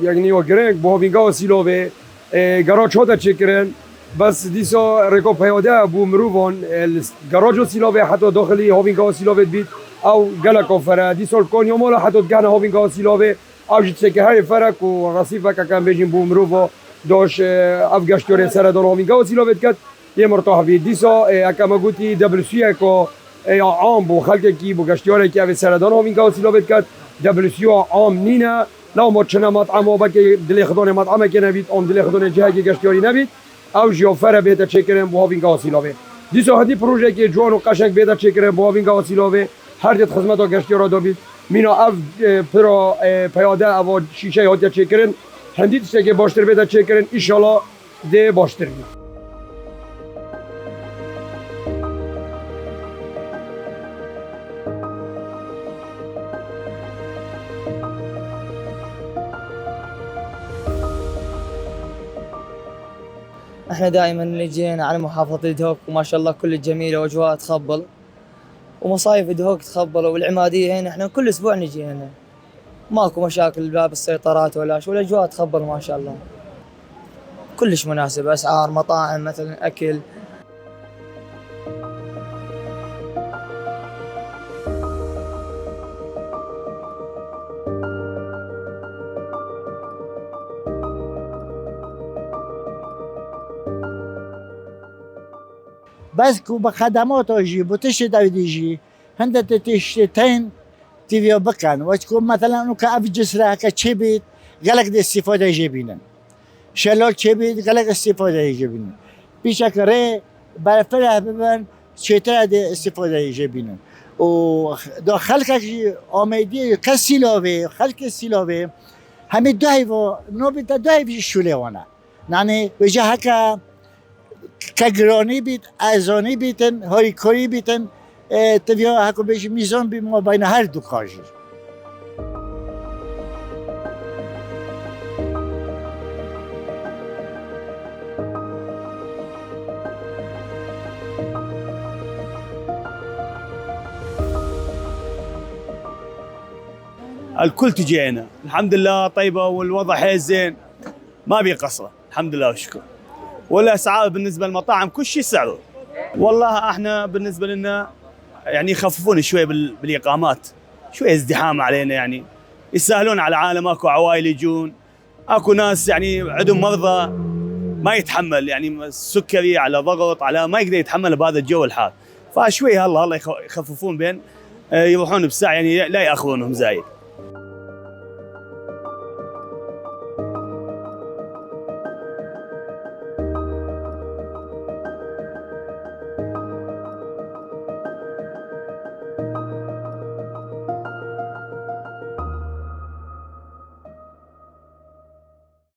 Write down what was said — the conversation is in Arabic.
يعني وجرينج بوهوفينغا وسيلوفي جراج هذا تشكرن بس ديسو ريكو بيودا ابو مروفون الجراج وسيلوفي حتى داخلي هوفينغا وسيلوفي بيت او جالاكو فرا ديسو الكون يوم حتى كان هوفينغا وسيلوفي او جتشكي هاي فرق ورصيفه كان بيجين بو مروفو دوش افغاشتوري سردون هوفينغا وسيلوفي كات يمرتوح في ديسو اكما قلتي دبلسي اكو عام بو خلق کی بو گشتیاره کی اوی سردان همی گاوسی لابد کرد دبلسیو عام نینه لو ما چنه مطعم و بکی دلی خدانه مطعمه که نبید آم دلی خدانه جهه که گشتیاری نبید او جیافره بیده چکرم بو هاوین گاوسی لابد دیسو هدی پروژه که جوان و قشنگ بیده چکرم بو هاوین گاوسی لابد هر جد خدمت و گشتیاره دابید مینا اف پرا پیاده او شیشه هاتیا چکرن هندی تشته که باشتر بیده چکرن ایشالا ده باشتر بید احنا دائما نجينا على محافظة دهوك وما شاء الله كل جميلة واجواء تخبل ومصايف دهوك تخبل والعمادية هنا احنا كل اسبوع نجي هنا ماكو مشاكل باب السيطرات ولا شو والاجواء تخبل ما شاء الله كلش مناسب اسعار مطاعم مثلا اكل بس کو به خدمات آجی بوتش دویدیجی هنده تشتین تیویا بکن و کو مثلا اونو که اف جسره که چه بید غلق ده استفاده ایجی بینن شلال چه بید غلق استفاده ایجی بینن بیشک ره برفره ببین چطور ده استفاده ایجی بینن و دا خلق آمیدی که سیلاوه خلق سیلاوه همه دایی و نو بیت دایی شوله وانه یعنی وجه هکا کگرانی بیت ازانی بیتن هایی کاری بیتن تبیا هکو بیش میزان بی ما بین هر دو کاجی الكل تجينا الحمد لله طيبه والوضع حيل زين ما بي قصره الحمد لله والشكر والاسعار بالنسبه للمطاعم كل شيء سعره والله احنا بالنسبه لنا يعني يخففون شوي بالاقامات شوي ازدحام علينا يعني يسهلون على العالم اكو عوائل يجون اكو ناس يعني عندهم مرضى ما يتحمل يعني السكري على ضغط على ما يقدر يتحمل بهذا الجو الحار فشوي هلا يخففون بين يروحون بساعه يعني لا ياخرونهم زايد